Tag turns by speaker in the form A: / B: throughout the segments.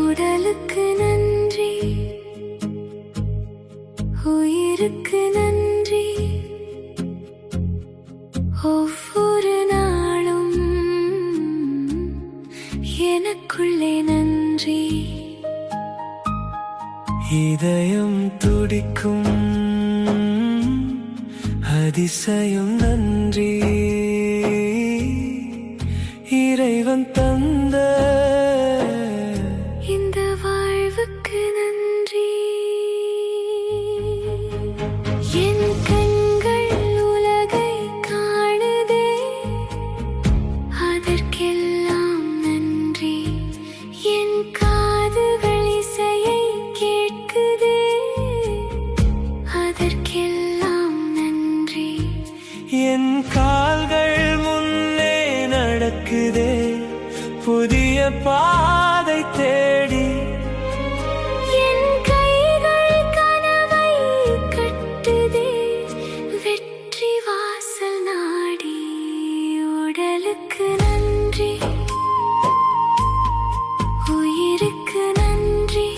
A: உடலுக்கு நன்றி, உயிருக்கு நன்றி, ஒவ்வொரு நாளும் எனக்குள்ளே நன்றி.
B: இதயம் துடிக்கும் அதிசயம் நன்றி, இறைவன் தந்த
A: இந்த வாழ்வுக்கு நன்றி. என் கண்கள் உலகை காணுதே, அதற்கெல்லாம் நன்றி. என் காதுகள் இசையை கேட்குதே, அதற்கெல்லாம் நன்றி.
B: என் கால்கள் முன்னே நடக்குதே, புதிய பாதை தேடி.
A: என் கைகள் கனவை கட்டுதே, வெற்றி வாசல் நாடி. உடலுக்கு நன்றி, உயிருக்கு நன்றி,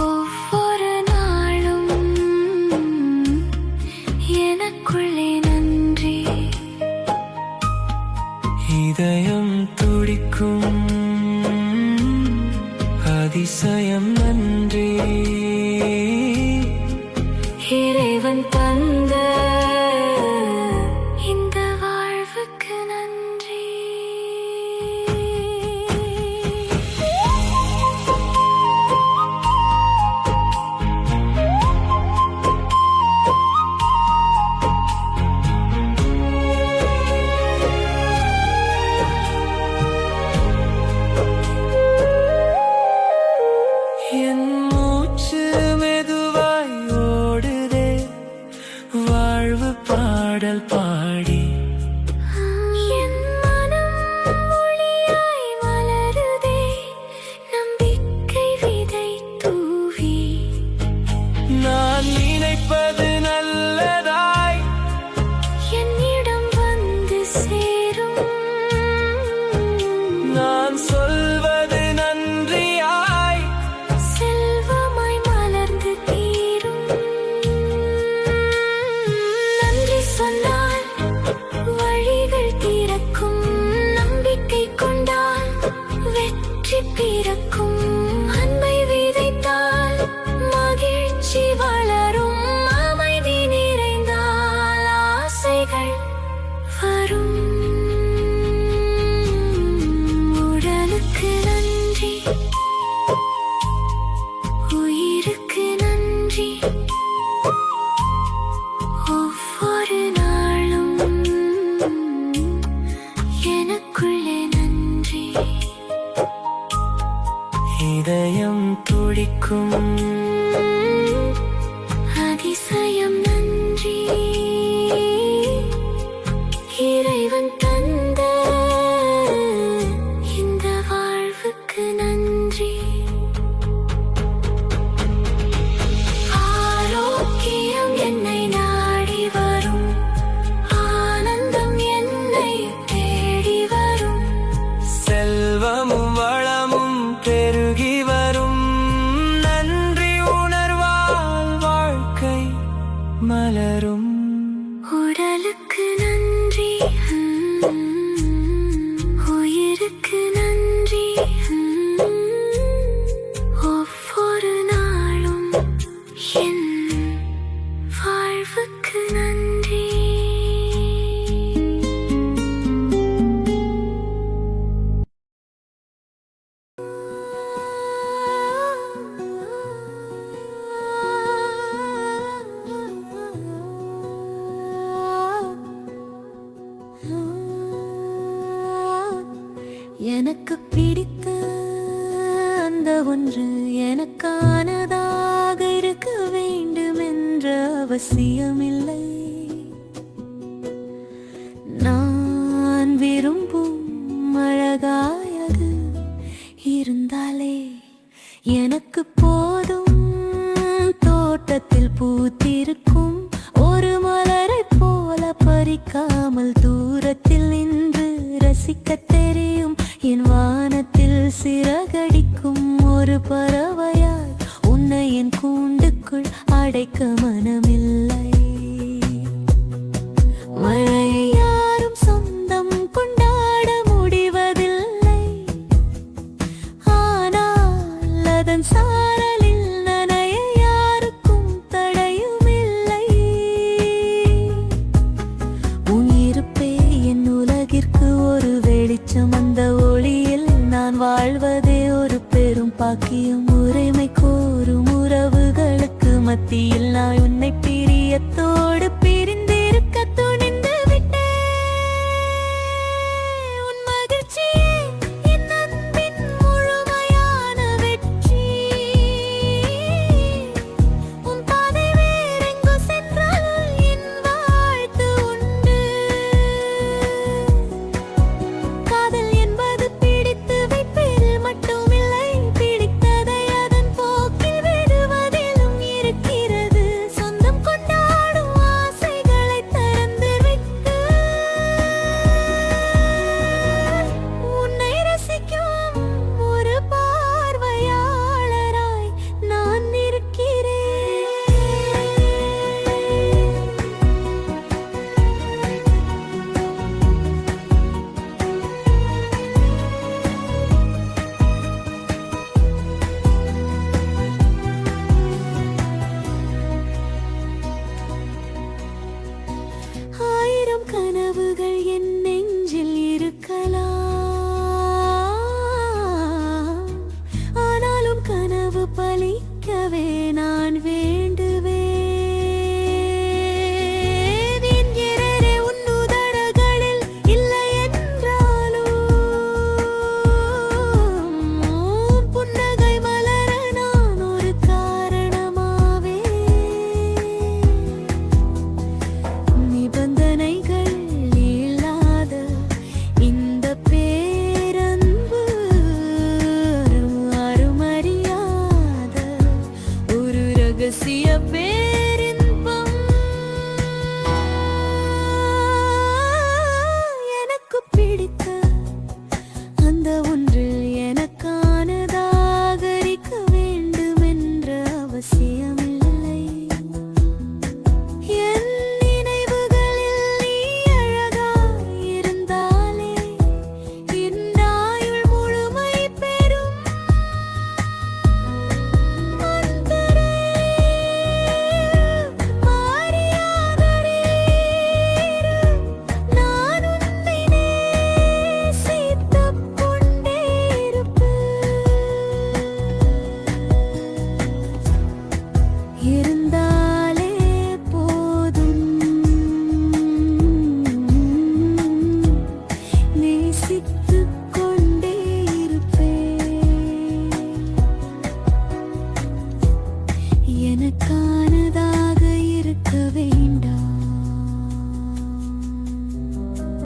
A: ஒவ்வொரு நாளும் எனக்குள்ளே நன்றி.
B: இதயம் துடிக்கும் அதிசயம் நன்றி,
A: இறைவன் தந்த இந்த வாழ்வுக்கு நன்றி.
B: என் மூச்சு மெதுவாய் ஓடுதே, வாழ்வு பாடல் பாடி.
A: என் மனம் ஒளியாய் மலருதே, நம்பிக்கை விதை தூவி.
B: நான் நினைப்பது நல்லதாய்
A: என்னிடம் வந்து சேரும்,
B: நான் சொல்வது நன்றியாய்
A: செல்வமாய் மலர்ந்து தீரும். நன்றி சொன்னால் வழிகள் திறக்கும், நம்பிக்கை கொண்டால் வெற்றி பிறக்கும். அன்பை விதைத்தால் மகிழ்ச்சி வளரும், அமைதி நிறைந்தால் ஆசைகள் வரும். உடலுக்கு நன்றி, உயிருக்கு நன்றி, ஒவ்வொரு நாளும் எனக்குள்ளே நன்றி.
B: இதயம் துடிக்கும்
A: அதிசயம் நன்றி, இறைவன் தந்த இந்த வாழ்வுக்கு நன்றி. ஆரோக்கியம் என்னை நாடி வரும், ஆனந்தம் என்னை தேடி வரும்.
B: செல்வமும் வளமும் பெருகி வரும், நன்றி உணர்வால் வாழ்க்கை மலரும்.
A: உடலுக்கு நன்றி, உயிருக்கு நன்றி, ஒவ்வொரு நாளும் என் வாழ்வுக்கு நன்றி. எனக்கு பிடித்த அந்த ஒன்று எனக்கானதாக இருக்க வேண்டும் என்ற அவசியமில்லை. நான் விரும்பும் அழகாயது இருந்தாலே எனக்கு போதும். தோட்டத்தில் பூத்திருக்கும் என் வானத்தில் சிறகடிக்கும் ஒரு பறவையாய் உன்னை என் கூண்டுக்குள் அடைக்க மனமில்லை. மழையை யாரும் சொந்தம் கொண்டாட முடிவதில்லை, ஆனால் அதன் சாரலில் நனைய யாருக்கும் தடையுமில்லை. உன் இருப்பே என் உலகிற்கு ஒரு வெளிச்சம், அந்த ஒளியில் நான் வாழ்வதே ஒரு பெரும் பாக்கியம். உரிமை கோரும் உறவுகளுக்கு மத்தியில் நான் உன்னை பிரியத்தோடு